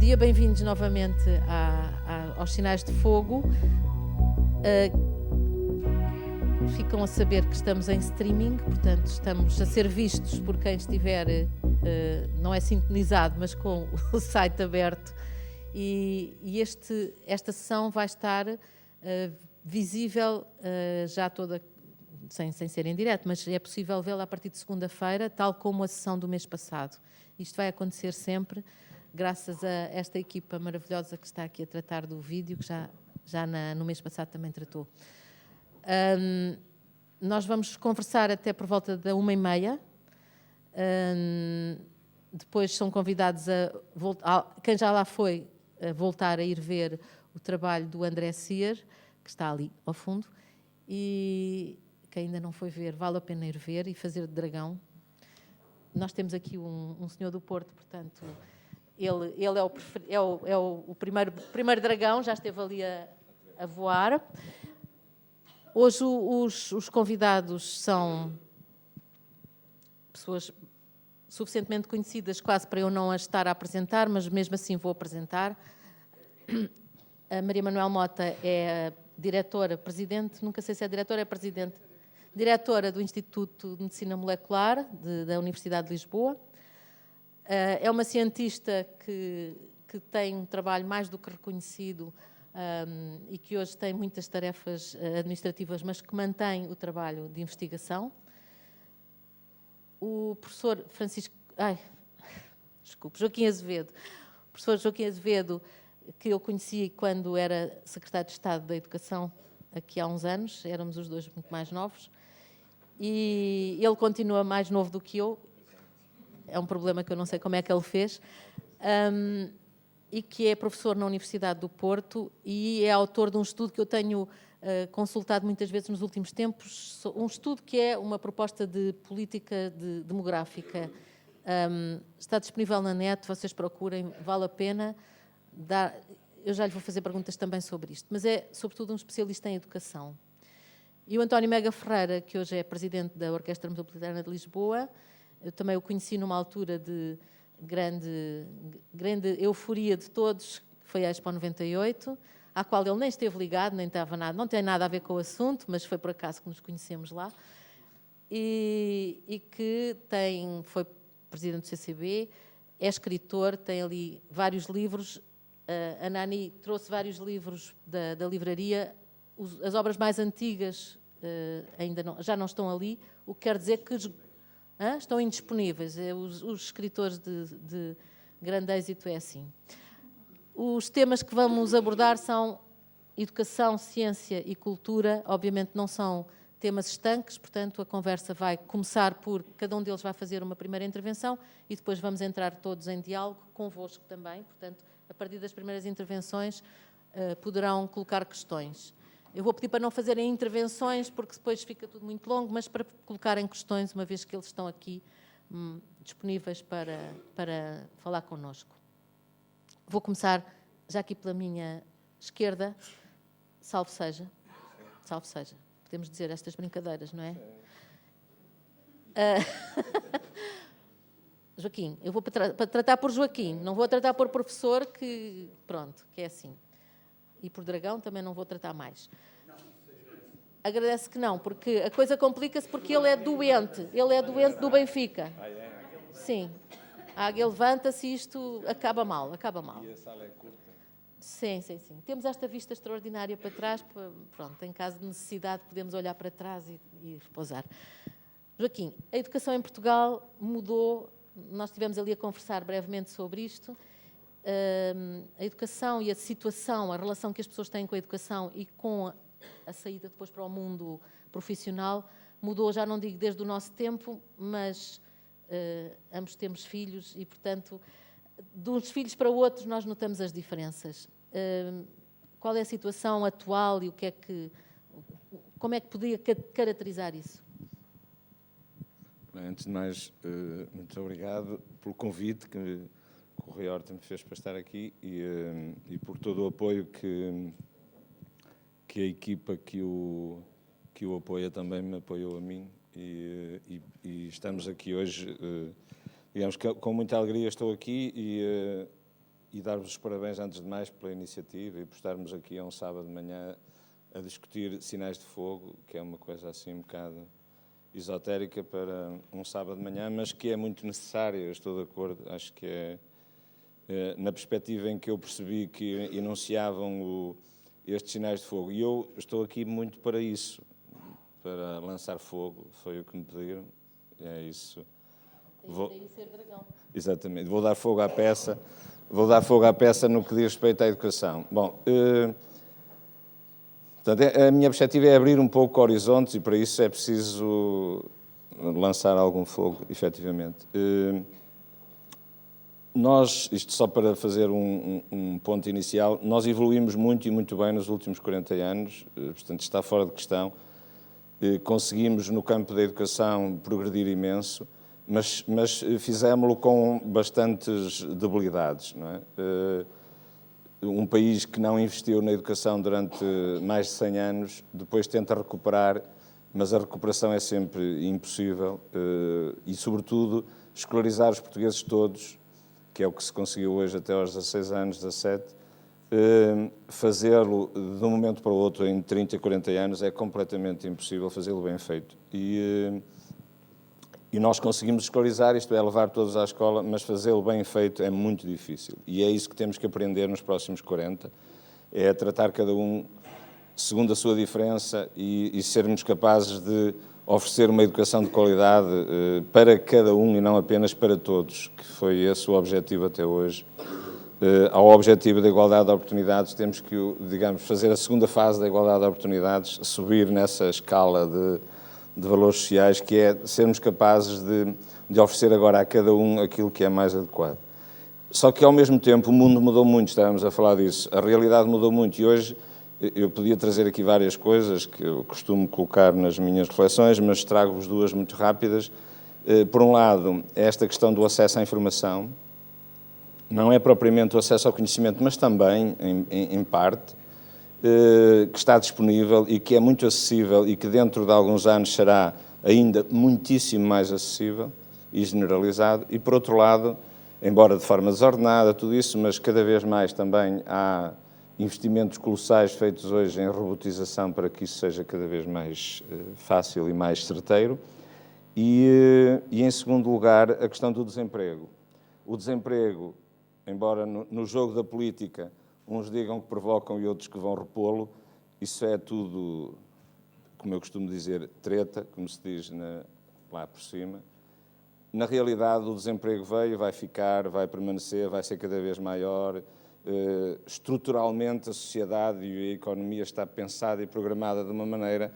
dia, bem-vindos novamente aos Sinais de Fogo. Ficam a saber que estamos em streaming, portanto estamos a ser vistos por quem estiver, não é sintonizado, mas com o site aberto. E esta sessão vai estar visível já toda, sem ser em direto, mas é possível vê-la a partir de segunda-feira, tal como a sessão do mês passado. Isto vai acontecer sempre, graças a esta equipa maravilhosa que está aqui a tratar do vídeo, que já no mês passado também tratou. Nós vamos conversar até por volta da 1h30. Depois são convidados quem já lá foi, a voltar a ir ver o trabalho do André Cier, que está ali ao fundo, e quem ainda não foi ver, vale a pena ir ver e fazer de dragão. Nós temos aqui um senhor do Porto, portanto, ele é o primeiro dragão, já esteve ali a voar. Hoje os convidados são pessoas suficientemente conhecidas quase para eu não as estar a apresentar, mas mesmo assim vou apresentar. A Maria Manuel Mota é a diretora, presidente, nunca sei se é diretora, é presidente, diretora do Instituto de Medicina Molecular da Universidade de Lisboa. É uma cientista que tem um trabalho mais do que reconhecido e que hoje tem muitas tarefas administrativas, mas que mantém o trabalho de investigação. O professor Joaquim Azevedo. O professor Joaquim Azevedo, que eu conheci quando era secretário de Estado da Educação, aqui há uns anos, éramos os dois muito mais novos, e ele continua mais novo do que eu, é um problema que eu não sei como é que ele fez, e que é professor na Universidade do Porto e é autor de um estudo que eu tenho consultado muitas vezes nos últimos tempos, um estudo que é uma proposta de política demográfica. Está disponível na net, vocês procurem, vale a pena. Eu já lhe vou fazer perguntas também sobre isto, mas é sobretudo um especialista em educação. E o António Mega Ferreira, que hoje é presidente da Orquestra Metropolitana de Lisboa, eu também o conheci numa altura de grande euforia de todos, que foi a Expo 98, à qual ele nem esteve ligado, nem estava nada, não tem nada a ver com o assunto, mas foi por acaso que nos conhecemos lá, e que foi presidente do CCB, é escritor, tem ali vários livros. A Nani trouxe vários livros da livraria, as obras mais antigas já não estão ali, o que quer dizer que estão indisponíveis. Os escritores de grande êxito é assim. Os temas que vamos abordar são educação, ciência e cultura. Obviamente não são temas estanques, portanto a conversa vai começar por cada um deles vai fazer uma primeira intervenção e depois vamos entrar todos em diálogo convosco também. Portanto, a partir das primeiras intervenções poderão colocar questões. Eu vou pedir para não fazerem intervenções, porque depois fica tudo muito longo, mas para colocarem questões, uma vez que eles estão aqui disponíveis para falar connosco. Vou começar já aqui pela minha esquerda. Salve seja. Salve seja. Podemos dizer estas brincadeiras, não é? Joaquim, eu vou para tratar por Joaquim, não vou tratar por professor, que pronto, que é assim. E por dragão também não vou tratar mais. Agradece que não, porque a coisa complica-se porque ele é doente do Benfica. Sim. A águia levanta-se e isto acaba mal. E a sala é curta. Sim. Temos esta vista extraordinária para trás, pronto, em caso de necessidade podemos olhar para trás e repousar. Joaquim, a educação em Portugal mudou, nós estivemos ali a conversar brevemente sobre isto. A educação e a situação, a relação que as pessoas têm com a educação e com a saída depois para o mundo profissional mudou, já não digo desde o nosso tempo, mas ambos temos filhos e, portanto, de uns filhos para outros nós notamos as diferenças. Qual é a situação atual e como é que podia caracterizar isso? Bem, antes de mais, muito obrigado pelo convite que o Rui Horta me fez para estar aqui e por todo o apoio que a equipa que o apoia também me apoiou a mim e estamos aqui hoje, digamos que com muita alegria estou aqui dar-vos os parabéns, antes de mais, pela iniciativa e por estarmos aqui a um sábado de manhã a discutir sinais de fogo, que é uma coisa assim um bocado esotérica para um sábado de manhã, mas que é muito necessária, eu estou de acordo, acho que na perspectiva em que eu percebi que enunciavam estes sinais de fogo. E eu estou aqui muito para isso, para lançar fogo, foi o que me pediram, é isso. Daí ser dragão. Exatamente, vou dar fogo à peça no que diz respeito à educação. Bom, portanto, a minha perspectiva é abrir um pouco horizontes e para isso é preciso lançar algum fogo, efetivamente. Nós, isto só para fazer um ponto inicial, nós evoluímos muito e muito bem nos últimos 40 anos, portanto está fora de questão. Conseguimos no campo da educação progredir imenso, mas fizemos-lo com bastantes debilidades, não é? Um país que não investiu na educação durante mais de 100 anos, depois tenta recuperar, mas a recuperação é sempre impossível e, sobretudo, escolarizar os portugueses todos, que é o que se conseguiu hoje até aos 16 anos, 17, fazê-lo de um momento para o outro em 30, 40 anos é completamente impossível, fazê-lo bem feito. E nós conseguimos escolarizar, isto é, levar todos à escola, mas fazê-lo bem feito é muito difícil. E é isso que temos que aprender nos próximos 40, é tratar cada um segundo a sua diferença e sermos capazes de oferecer uma educação de qualidade para cada um e não apenas para todos, que foi esse o objetivo até hoje. Ao objetivo da igualdade de oportunidades, temos que, digamos, fazer a segunda fase da igualdade de oportunidades, subir nessa escala de valores sociais, que é sermos capazes de oferecer agora a cada um aquilo que é mais adequado. Só que, ao mesmo tempo, o mundo mudou muito, estávamos a falar disso, a realidade mudou muito e hoje eu podia trazer aqui várias coisas que eu costumo colocar nas minhas reflexões, mas trago-vos duas muito rápidas. Por um lado, é esta questão do acesso à informação. Não é propriamente o acesso ao conhecimento, mas também, em parte, que está disponível e que é muito acessível e que dentro de alguns anos será ainda muitíssimo mais acessível e generalizado. E, por outro lado, embora de forma desordenada, tudo isso, mas cada vez mais também há investimentos colossais feitos hoje em robotização para que isso seja cada vez mais fácil e mais certeiro. E, em segundo lugar, a questão do desemprego. O desemprego, embora no jogo da política uns digam que provocam e outros que vão repô-lo, isso é tudo, como eu costumo dizer, treta, como se diz lá por cima. Na realidade, o desemprego veio, vai ficar, vai permanecer, vai ser cada vez maior. Estruturalmente, a sociedade e a economia está pensada e programada de uma maneira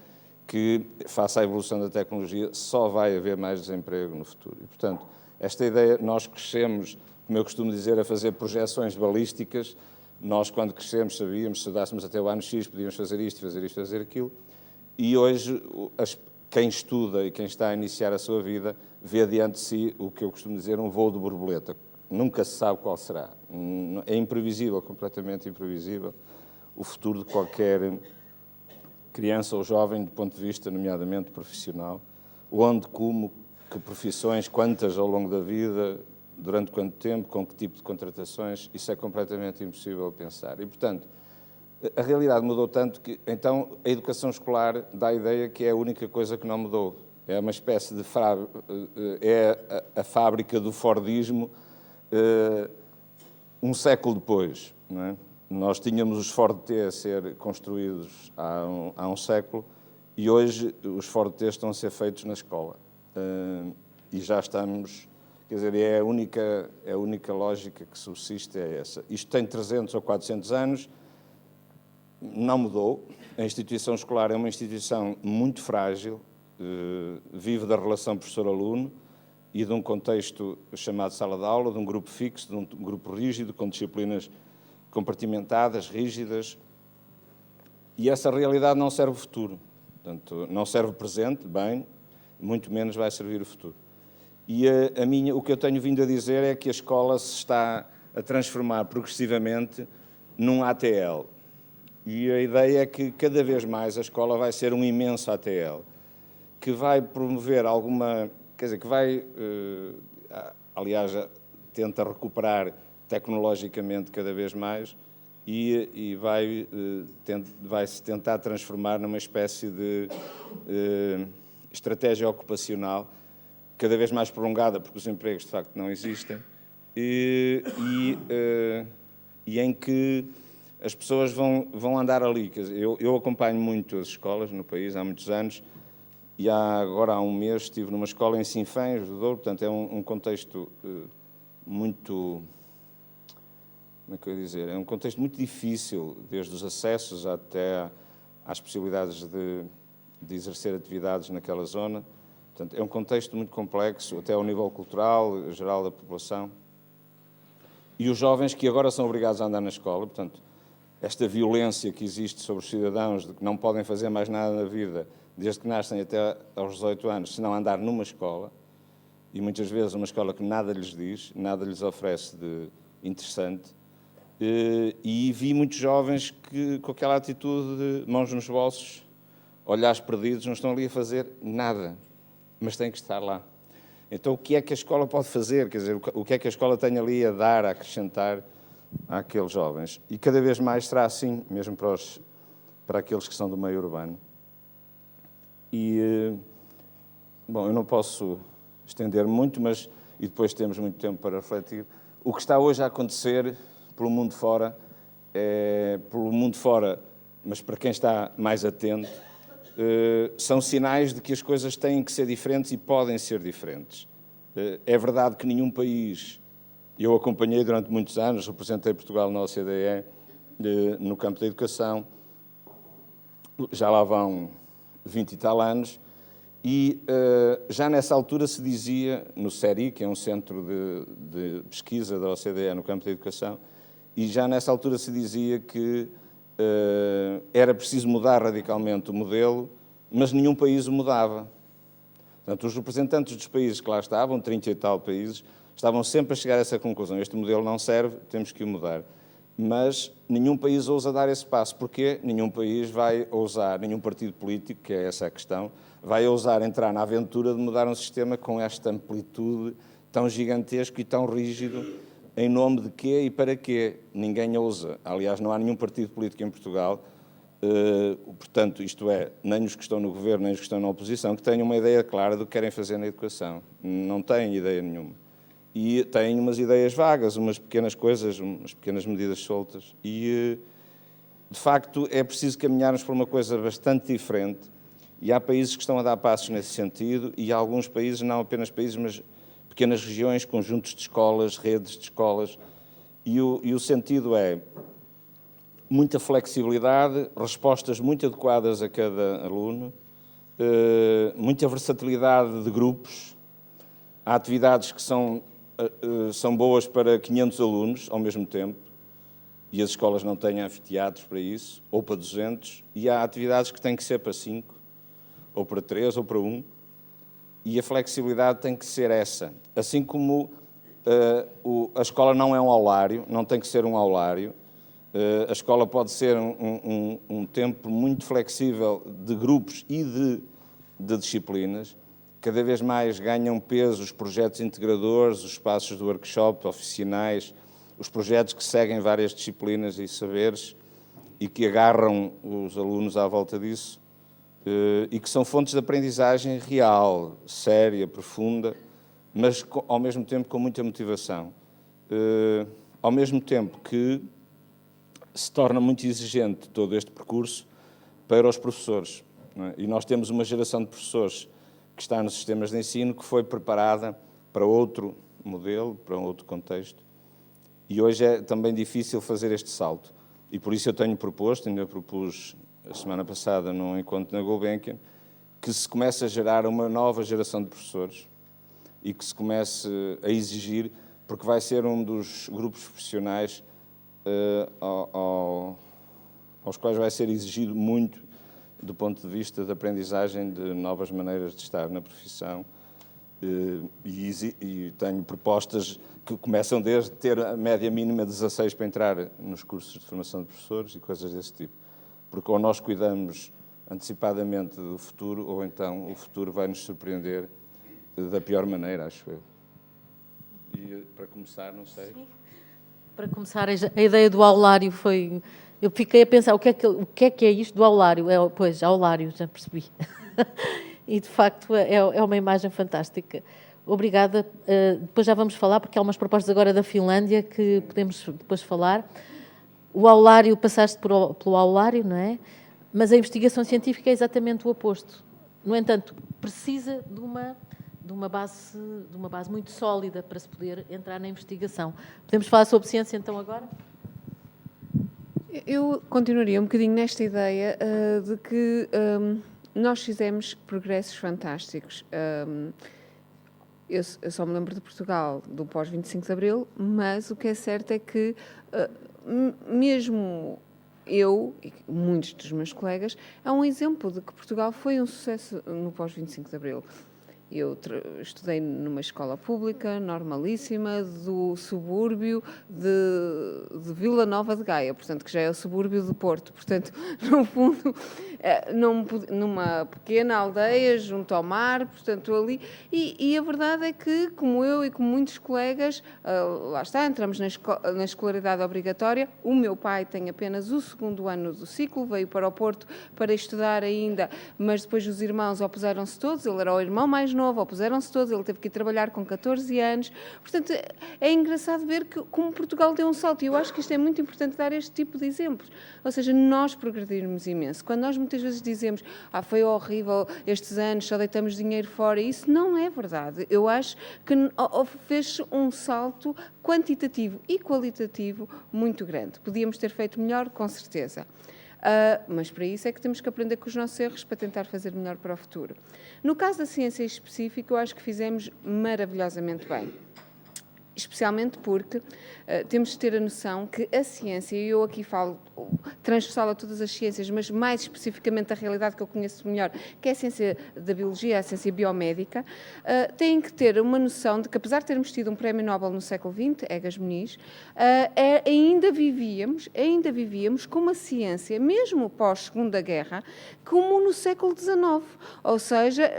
que, face à evolução da tecnologia, só vai haver mais desemprego no futuro. E, portanto, esta ideia, nós crescemos, como eu costumo dizer, a fazer projeções balísticas. Nós, quando crescemos, sabíamos, se dássemos até o ano X, podíamos fazer isto, fazer aquilo. E hoje, quem estuda e quem está a iniciar a sua vida, vê diante de si o que eu costumo dizer, um voo de borboleta. Nunca se sabe qual será. É imprevisível, completamente imprevisível, o futuro de qualquer criança ou jovem, do ponto de vista, nomeadamente, profissional. Onde, como, que profissões, quantas ao longo da vida, durante quanto tempo, com que tipo de contratações, isso é completamente impossível pensar. E, portanto, a realidade mudou tanto que, então, a educação escolar dá a ideia que é a única coisa que não mudou. É uma espécie de a fábrica do Fordismo um século depois, não é? Nós tínhamos os Ford T a ser construídos há um século e hoje os Ford T estão a ser feitos na escola. E já estamos, quer dizer, é a única lógica que subsiste é essa. Isto tem 300 ou 400 anos, não mudou. A instituição escolar é uma instituição muito frágil, vive da relação professor-aluno e de um contexto chamado sala de aula, de um grupo fixo, de um grupo rígido, com disciplinas compartimentadas, rígidas, e essa realidade não serve o futuro. Portanto, não serve o presente, bem, muito menos vai servir o futuro. E o que eu tenho vindo a dizer é que a escola se está a transformar progressivamente num ATL. E a ideia é que cada vez mais a escola vai ser um imenso ATL, que vai promover alguma, quer dizer, que vai, aliás, tenta recuperar tecnologicamente cada vez mais e vai-se tentar transformar numa espécie de estratégia ocupacional cada vez mais prolongada, porque os empregos de facto não existem, e em que as pessoas vão andar ali. Quer dizer, eu acompanho muito as escolas no país há muitos anos, e agora há um mês estive numa escola em Sinfãs do Douro, portanto é um contexto muito, como é que eu ia dizer, é um contexto muito difícil, desde os acessos até às possibilidades de exercer atividades naquela zona. Portanto, é um contexto muito complexo, até ao nível cultural, geral da população. E os jovens que agora são obrigados a andar na escola, portanto, esta violência que existe sobre os cidadãos, de que não podem fazer mais nada na vida, desde que nascem até aos 18 anos, se não andar numa escola, e muitas vezes uma escola que nada lhes diz, nada lhes oferece de interessante, e vi muitos jovens que, com aquela atitude de mãos nos bolsos, olhares perdidos, não estão ali a fazer nada, mas têm que estar lá. Então, o que é que a escola pode fazer? Quer dizer, o que é que a escola tem ali a dar, a acrescentar àqueles jovens? E cada vez mais será assim, mesmo para aqueles que são do meio urbano. E, bom, eu não posso estender muito, mas, e depois temos muito tempo para refletir, o que está hoje a acontecer pelo mundo fora, mas para quem está mais atento, são sinais de que as coisas têm que ser diferentes e podem ser diferentes. É verdade que nenhum país, eu acompanhei durante muitos anos, representei Portugal na OCDE, no campo da educação, já lá vão 20 e tal anos, e já nessa altura se dizia, no CERI, que é um centro de pesquisa da OCDE no campo da educação, e já nessa altura se dizia que era preciso mudar radicalmente o modelo, mas nenhum país o mudava. Portanto, os representantes dos países que lá estavam, 30 e tal países, estavam sempre a chegar a essa conclusão. Este modelo não serve, temos que o mudar. Mas nenhum país ousa dar esse passo. Porquê? Nenhum país vai ousar, nenhum partido político, que é essa a questão, vai ousar entrar na aventura de mudar um sistema com esta amplitude tão gigantesco e tão rígido. Em nome de quê e para quê? Ninguém ousa. Aliás, não há nenhum partido político em Portugal, portanto, isto é, nem os que estão no governo, nem os que estão na oposição, que tenham uma ideia clara do que querem fazer na educação. Não têm ideia nenhuma. E têm umas ideias vagas, umas pequenas coisas, umas pequenas medidas soltas. E, de facto, é preciso caminharmos por uma coisa bastante diferente. E há países que estão a dar passos nesse sentido, e há alguns países, não apenas países, mas pequenas regiões, conjuntos de escolas, redes de escolas, e o sentido é muita flexibilidade, respostas muito adequadas a cada aluno, muita versatilidade de grupos. Há atividades que são boas para 500 alunos ao mesmo tempo, e as escolas não têm anfiteatros para isso, ou para 200, e há atividades que têm que ser para 5, ou para 3, ou para 1, e a flexibilidade tem que ser essa. Assim como a escola não é um aulário, não tem que ser um aulário, a escola pode ser um tempo muito flexível de grupos e de disciplinas. Cada vez mais ganham peso os projetos integradores, os espaços do workshop, oficinais, os projetos que seguem várias disciplinas e saberes e que agarram os alunos à volta disso, e que são fontes de aprendizagem real, séria, profunda, mas ao mesmo tempo com muita motivação. Ao mesmo tempo que se torna muito exigente todo este percurso para os professores. Não é? E nós temos uma geração de professores que está nos sistemas de ensino que foi preparada para outro modelo, para um outro contexto, e hoje é também difícil fazer este salto. E por isso eu tenho proposto, ainda propus a semana passada num encontro na Gulbenkian, que se comece a gerar uma nova geração de professores e que se comece a exigir, porque vai ser um dos grupos profissionais aos quais vai ser exigido muito do ponto de vista da aprendizagem de novas maneiras de estar na profissão, e tenho propostas que começam desde ter a média mínima de 16 para entrar nos cursos de formação de professores e coisas desse tipo. Porque ou nós cuidamos antecipadamente do futuro, ou então o futuro vai nos surpreender da pior maneira, acho eu. E para começar, não sei. Sim. Para começar, a ideia do aulário foi... Eu fiquei a pensar, o que é isto do aulário? Pois, aulário, já percebi. E, de facto, é uma imagem fantástica. Obrigada. Depois já vamos falar, porque há umas propostas agora da Finlândia que podemos depois falar. O aulário, passaste pelo aulário, não é? Mas a investigação científica é exatamente o oposto. No entanto, precisa de uma base muito sólida para se poder entrar na investigação. Podemos falar sobre ciência, então, agora? Eu continuaria um bocadinho nesta ideia de que nós fizemos progressos fantásticos. Eu só me lembro de Portugal do pós-25 de Abril, mas o que é certo é que mesmo eu e muitos dos meus colegas, é um exemplo de que Portugal foi um sucesso no pós-25 de Abril. Eu estudei numa escola pública, normalíssima, do subúrbio de Vila Nova de Gaia, portanto, que já é o subúrbio do Porto. Portanto, no fundo, numa pequena aldeia, junto ao mar, portanto, ali. E a verdade é que, como eu e como muitos colegas, lá está, entramos na escolaridade obrigatória. O meu pai tem apenas o 2º ano do ciclo, veio para o Porto para estudar ainda, mas depois os irmãos opuseram-se todos, ele era o irmão mais novo, opuseram-se todos, ele teve que ir trabalhar com 14 anos. Portanto, é engraçado ver como Portugal deu um salto, e eu acho que isto é muito importante dar este tipo de exemplos. Ou seja, nós progredirmos imenso. Quando nós muitas vezes dizemos, foi horrível estes anos, só deitamos dinheiro fora, isso não é verdade. Eu acho que fez um salto quantitativo e qualitativo muito grande. Podíamos ter feito melhor, com certeza. Mas para isso é que temos que aprender com os nossos erros para tentar fazer melhor para o futuro. No caso da ciência em específico, eu acho que fizemos maravilhosamente bem. Especialmente porque temos de ter a noção que a ciência, e eu aqui falo transversal a todas as ciências, mas mais especificamente a realidade que eu conheço melhor, que é a ciência da biologia, a ciência biomédica, têm que ter uma noção de que, apesar de termos tido um prémio Nobel no século XX, Egas Muniz, ainda vivíamos com uma ciência, mesmo pós-Segunda Guerra, como no século XIX. Ou seja,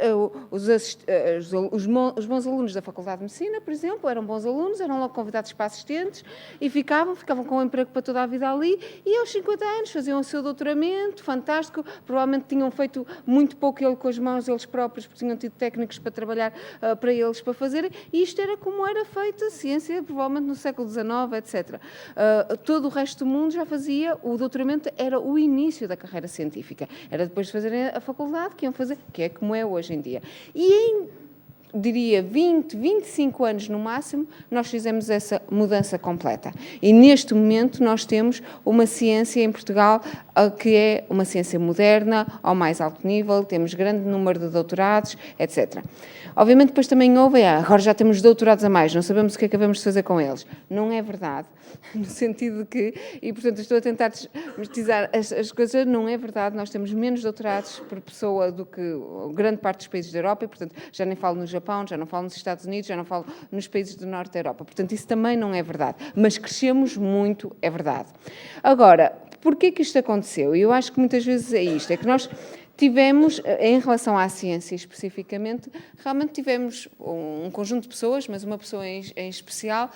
os bons alunos da Faculdade de Medicina, por exemplo, eram bons alunos, eram logo convidados para assistentes e ficavam com um emprego para toda a vida ali, e aos 50 anos faziam o seu doutoramento, fantástico, provavelmente tinham feito muito pouco ele com as mãos eles próprios, porque tinham tido técnicos para trabalhar para eles, para fazerem, e isto era como era feita a ciência, provavelmente no século XIX, etc. Todo o resto do mundo já fazia, o doutoramento era o início da carreira científica, era depois de fazerem a faculdade que iam fazer, que é como é hoje em dia. E diria 20, 25 anos no máximo, nós fizemos essa mudança completa. E neste momento nós temos uma ciência em Portugal que é uma ciência moderna, ao mais alto nível, temos grande número de doutorados, etc. Obviamente depois também houve, agora já temos doutorados a mais, não sabemos o que acabamos de fazer com eles. Não é verdade, no sentido de que, e portanto estou a tentar desmistificar as coisas, não é verdade, nós temos menos doutorados por pessoa do que grande parte dos países da Europa, e portanto já nem falo no Japão, já não falo nos Estados Unidos, já não falo nos países do Norte da Europa. Portanto, isso também não é verdade. Mas crescemos muito, é verdade. Agora, porquê que isto aconteceu? Eu acho que muitas vezes é isto, é que nós tivemos, em relação à ciência especificamente, realmente tivemos um conjunto de pessoas, mas uma pessoa em especial,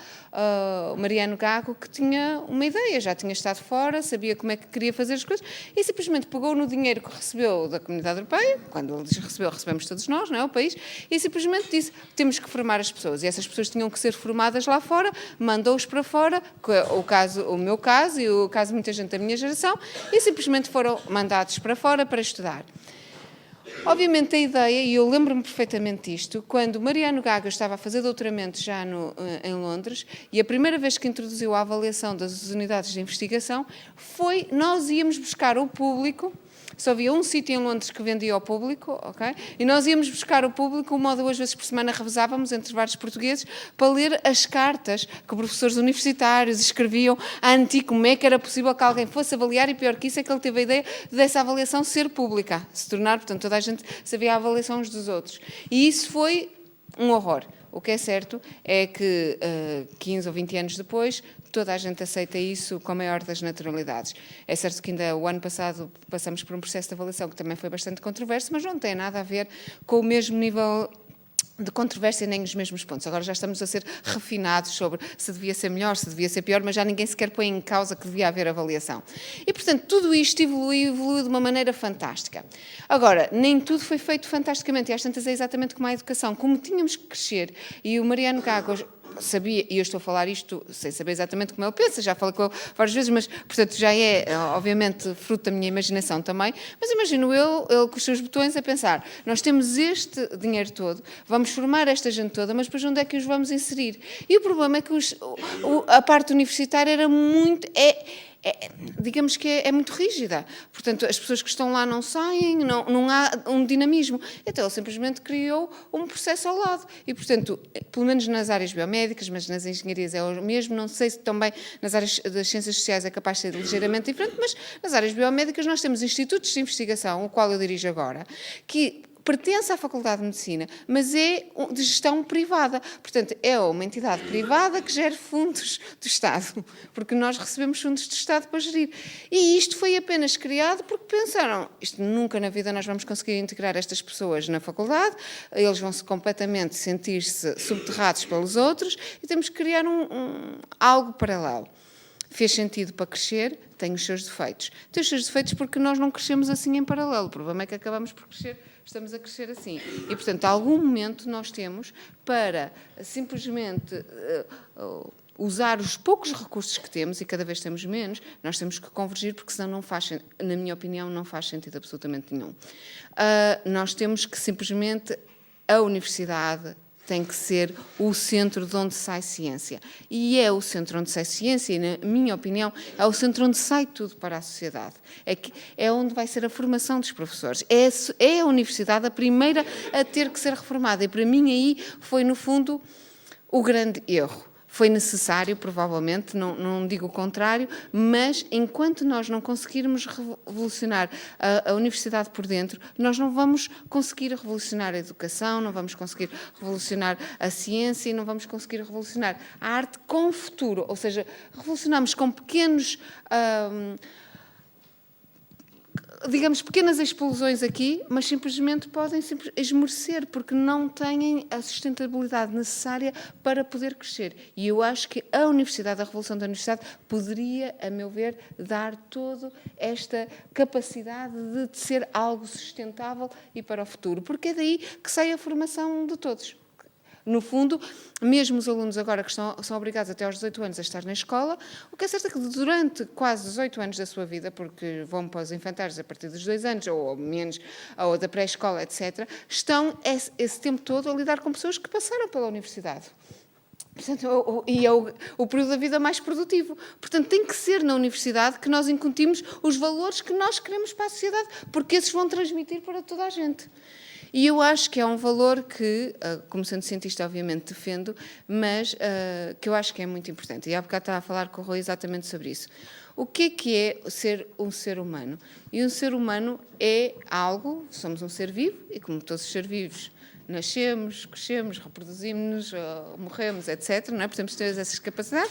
o Mariano Gago, que tinha uma ideia, já tinha estado fora, sabia como é que queria fazer as coisas, e simplesmente pegou no dinheiro que recebeu da Comunidade Europeia, quando ele recebeu, recebemos todos nós, não é, o país, e simplesmente disse, temos que formar as pessoas, e essas pessoas tinham que ser formadas lá fora, mandou-os para fora, o meu caso e o caso de muita gente da minha geração, e simplesmente foram mandados para fora para estudar. Obviamente a ideia, e eu lembro-me perfeitamente disto, quando Mariano Gago estava a fazer doutoramento já em Londres, e a primeira vez que introduziu a avaliação das unidades de investigação, foi nós íamos buscar o público, só havia um sítio em Londres que vendia ao público, ok? E nós íamos buscar o público, 1 ou 2 vezes por semana revezávamos entre vários portugueses para ler as cartas que professores universitários escreviam a Antti, como é que era possível que alguém fosse avaliar, e pior que isso é que ele teve a ideia dessa avaliação ser pública, se tornar, portanto, toda a gente sabia a avaliação uns dos outros. E isso foi um horror. O que é certo é que 15 ou 20 anos depois, toda a gente aceita isso com a maior das naturalidades. É certo que ainda o ano passado passamos por um processo de avaliação que também foi bastante controverso, mas não tem nada a ver com o mesmo nível de controvérsia nem os mesmos pontos. Agora já estamos a ser refinados sobre se devia ser melhor, se devia ser pior, mas já ninguém sequer põe em causa que devia haver avaliação. E, portanto, tudo isto evoluiu de uma maneira fantástica. Agora, nem tudo foi feito fantasticamente, e às tantas é exatamente como a educação. Como tínhamos que crescer, e o Mariano Gago sabia, e eu estou a falar isto sem saber exatamente como ele pensa, já falei com ele várias vezes, mas, portanto, já é, obviamente, fruto da minha imaginação também, mas imagino ele com os seus botões a pensar, nós temos este dinheiro todo, vamos formar esta gente toda, mas depois onde é que os vamos inserir? E o problema é que a parte universitária era muito... digamos que é muito rígida. Portanto, as pessoas que estão lá não saem, não há um dinamismo. Então, ele simplesmente criou um processo ao lado. E, portanto, pelo menos nas áreas biomédicas, mas nas engenharias é o mesmo, não sei se também nas áreas das ciências sociais é capaz de ser ligeiramente diferente, mas nas áreas biomédicas nós temos institutos de investigação, o qual eu dirijo agora, que pertence à Faculdade de Medicina, mas é de gestão privada. Portanto, é uma entidade privada que gera fundos do Estado, porque nós recebemos fundos do Estado para gerir. E isto foi apenas criado porque pensaram, isto nunca na vida nós vamos conseguir integrar estas pessoas na faculdade, eles vão-se completamente sentir-se subterrados pelos outros e temos que criar algo paralelo. Fez sentido para crescer, tem os seus defeitos. Tem os seus defeitos porque nós não crescemos assim em paralelo. O problema é que acabamos por crescer, estamos a crescer assim. E, portanto, a algum momento nós temos para simplesmente usar os poucos recursos que temos, e cada vez temos menos, nós temos que convergir, porque senão não faz, na minha opinião, não faz sentido absolutamente nenhum. Nós temos que simplesmente, a universidade tem que ser o centro de onde sai ciência. E é o centro onde sai ciência, e, na minha opinião, é o centro onde sai tudo para a sociedade. É onde vai ser a formação dos professores. É a universidade a primeira a ter que ser reformada. E, para mim, aí foi, no fundo, o grande erro. Foi necessário, provavelmente, não digo o contrário, mas enquanto nós não conseguirmos revolucionar a universidade por dentro, nós não vamos conseguir revolucionar a educação, não vamos conseguir revolucionar a ciência e não vamos conseguir revolucionar a arte com o futuro. Ou seja, revolucionamos com pequenos... digamos, pequenas explosões aqui, mas simplesmente podem esmorecer, porque não têm a sustentabilidade necessária para poder crescer. E eu acho que a universidade, a revolução da universidade, poderia, a meu ver, dar toda esta capacidade de ser algo sustentável e para o futuro, porque é daí que sai a formação de todos. No fundo, mesmo os alunos agora que são obrigados até aos 18 anos a estar na escola, o que é certo é que durante quase 18 anos da sua vida, porque vão para os infantários a partir dos 2 anos, ou menos, ou da pré-escola, etc., estão esse tempo todo a lidar com pessoas que passaram pela universidade. Portanto, e é o período da vida mais produtivo. Portanto, tem que ser na universidade que nós incutimos os valores que nós queremos para a sociedade, porque esses vão transmitir para toda a gente. E eu acho que é um valor que, como sendo cientista, obviamente defendo, mas que eu acho que é muito importante. E há bocado estava a falar com o Rui exatamente sobre isso. O que é ser um ser humano? E um ser humano é algo, somos um ser vivo, e como todos os seres vivos, nascemos, crescemos, reproduzimos-nos, morremos, etc. Não é? Portanto, temos essas capacidades.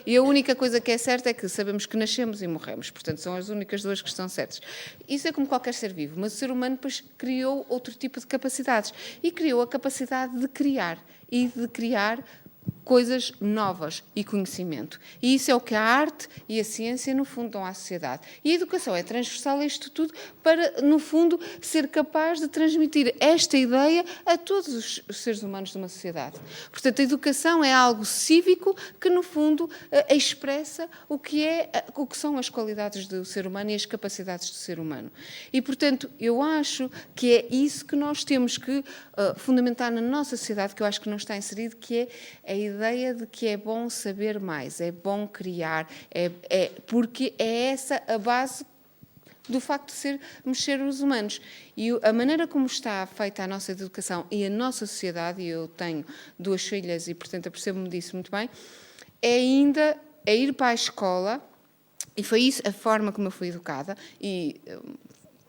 E a única coisa que é certa é que sabemos que nascemos e morremos. Portanto, são as únicas duas que estão certas. Isso é como qualquer ser vivo. Mas o ser humano depois criou outro tipo de capacidades. E criou a capacidade de criar. E de criar coisas novas e conhecimento. E isso é o que a arte e a ciência, no fundo, dão à sociedade. E a educação é transversal a isto tudo para, no fundo, ser capaz de transmitir esta ideia a todos os seres humanos de uma sociedade. Portanto, a educação é algo cívico que, no fundo, expressa o que são as qualidades do ser humano e as capacidades do ser humano. E, portanto, eu acho que é isso que nós temos que fundamentar na nossa sociedade, que eu acho que não está inserido, que é a ideia de que é bom saber mais, é bom criar, porque é essa a base do facto de sermos seres humanos. E a maneira como está feita a nossa educação e a nossa sociedade, e eu tenho 2 filhas e, portanto, apercebo-me disso muito bem, é ainda ir para a escola, e foi isso a forma como eu fui educada, e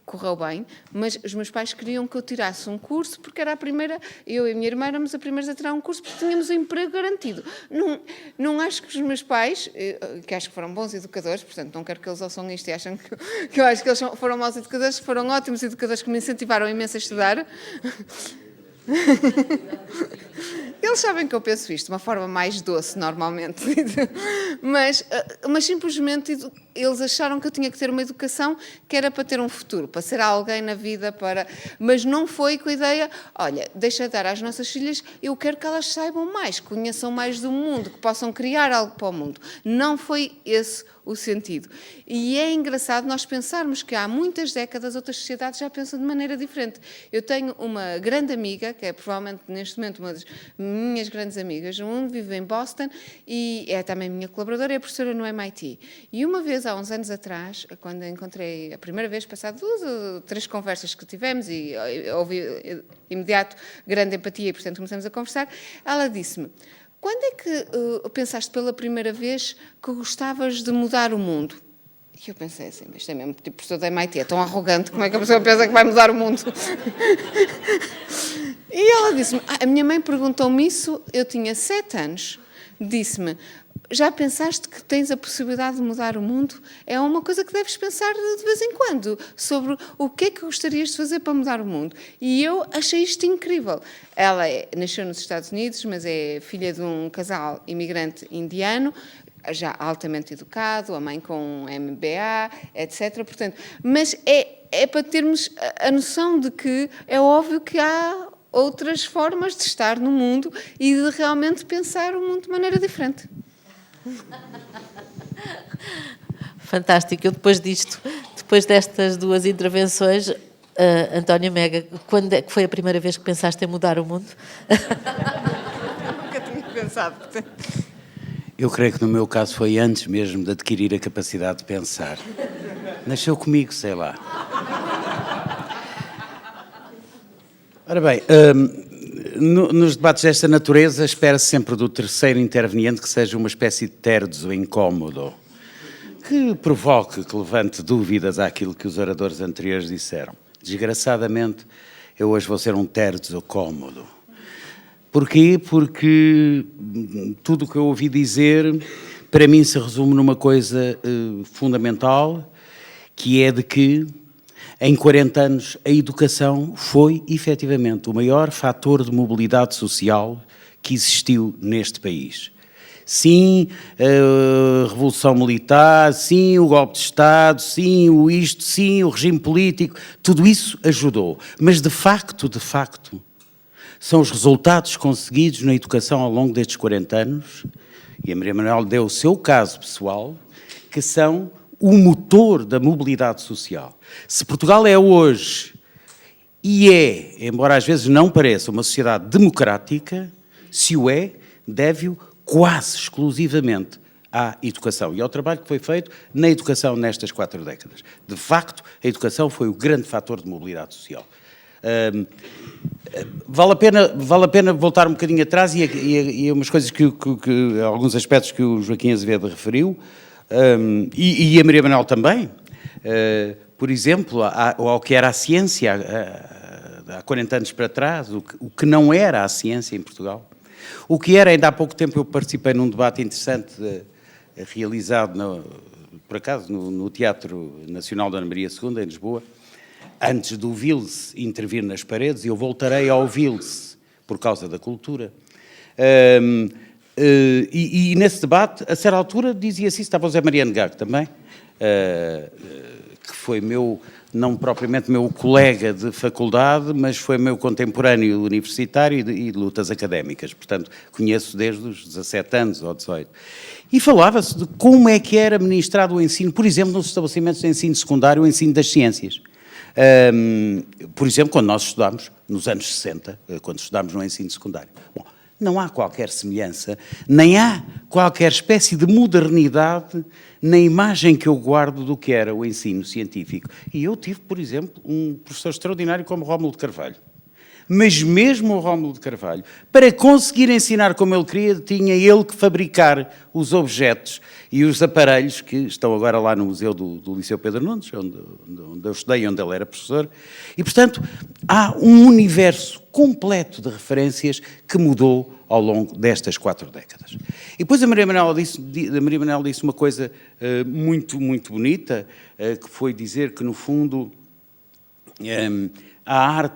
correu bem, mas os meus pais queriam que eu tirasse um curso, porque era a primeira, eu e a minha irmã éramos as primeiras a tirar um curso, porque tínhamos um emprego garantido. Não acho que os meus pais, que acho que foram bons educadores, portanto não quero que eles ouçam isto e achem que eu acho que eles foram maus educadores, foram ótimos educadores que me incentivaram imenso a estudar. Eles sabem que eu penso isto de uma forma mais doce, normalmente. Mas simplesmente eles acharam que eu tinha que ter uma educação que era para ter um futuro, para ser alguém na vida, mas não foi com a ideia, olha, deixa dar às nossas filhas, eu quero que elas saibam mais, conheçam mais do mundo, que possam criar algo para o mundo. Não foi esse o sentido. E é engraçado nós pensarmos que há muitas décadas outras sociedades já pensam de maneira diferente. Eu tenho uma grande amiga, que é provavelmente neste momento uma das minhas grandes amigas no mundo, vive em Boston e é também minha colaboradora, é professora no MIT. E uma vez, há uns anos atrás, quando a encontrei a primeira vez, passado 2 ou 3 conversas que tivemos e houve imediato grande empatia e, portanto, começamos a conversar, ela disse-me: quando é que pensaste pela primeira vez que gostavas de mudar o mundo? E eu pensei assim, mas isto é mesmo tipo professor da MIT, é tão arrogante, como é que a pessoa pensa que vai mudar o mundo? E ela disse-me, a minha mãe perguntou-me isso, eu tinha 7 anos, disse-me, já pensaste que tens a possibilidade de mudar o mundo? É uma coisa que deves pensar de vez em quando, sobre o que é que gostarias de fazer para mudar o mundo. E eu achei isto incrível. Ela nasceu nos Estados Unidos, mas é filha de um casal imigrante indiano, já altamente educado, a mãe com MBA, etc. Portanto, mas é para termos a noção de que é óbvio que há outras formas de estar no mundo e de realmente pensar o mundo de maneira diferente. Fantástico. Eu depois destas 2 intervenções, António Mega, quando é que foi a primeira vez que pensaste em mudar o mundo? Nunca tinha pensado. Eu creio que no meu caso foi antes mesmo de adquirir a capacidade de pensar. Nasceu comigo, sei lá. Ora bem, nos debates desta natureza espera-se sempre do terceiro interveniente que seja uma espécie de terzo incómodo, que provoque, que levante dúvidas àquilo que os oradores anteriores disseram. Desgraçadamente, eu hoje vou ser um terzo cómodo. Porquê? Porque tudo o que eu ouvi dizer, para mim, se resume numa coisa fundamental, que é de que, em 40 anos, a educação foi, efetivamente, o maior fator de mobilidade social que existiu neste país. Sim, a Revolução Militar, sim, o golpe de Estado, sim, o regime político, tudo isso ajudou. Mas, de facto, são os resultados conseguidos na educação ao longo destes 40 anos, e a Maria Manuel deu o seu caso pessoal, que são o motor da mobilidade social. Se Portugal é hoje, e embora às vezes não pareça, uma sociedade democrática, se o deve-o quase exclusivamente à educação e ao trabalho que foi feito na educação nestas 4 décadas. De facto, a educação foi o grande fator de mobilidade social. Vale a pena voltar um bocadinho atrás e umas coisas alguns aspectos que o Joaquim Azevedo referiu, e a Maria Manuel também, por exemplo, ao que era a ciência há 40 anos para trás, o que não era a ciência em Portugal. O que era, ainda há pouco tempo eu participei num debate interessante realizado, por acaso, no Teatro Nacional da Ana Maria II, em Lisboa, antes do Vils intervir nas paredes, e eu voltarei ao Vils por causa da cultura. E nesse debate, a certa altura, dizia-se isso, estava o Zé Mariano Gago também, que foi não propriamente meu colega de faculdade, mas foi meu contemporâneo universitário e de lutas académicas. Portanto, conheço desde os 17 anos ou 18. E falava-se de como é que era ministrado o ensino, por exemplo, nos estabelecimentos de ensino secundário, o ensino das ciências. Por exemplo, quando nós estudámos, nos anos 60, quando estudámos no ensino secundário. Bom, não há qualquer semelhança, nem há qualquer espécie de modernidade na imagem que eu guardo do que era o ensino científico. E eu tive, por exemplo, um professor extraordinário como Rómulo de Carvalho. Mas mesmo o Rómulo de Carvalho, para conseguir ensinar como ele queria, tinha ele que fabricar os objetos e os aparelhos que estão agora lá no Museu do Liceu Pedro Nunes, onde eu estudei e onde ele era professor. E, portanto, há um universo completo de referências que mudou ao longo destas 4 décadas. E depois a Maria Manuel disse uma coisa muito, muito bonita, que foi dizer que, no fundo, a arte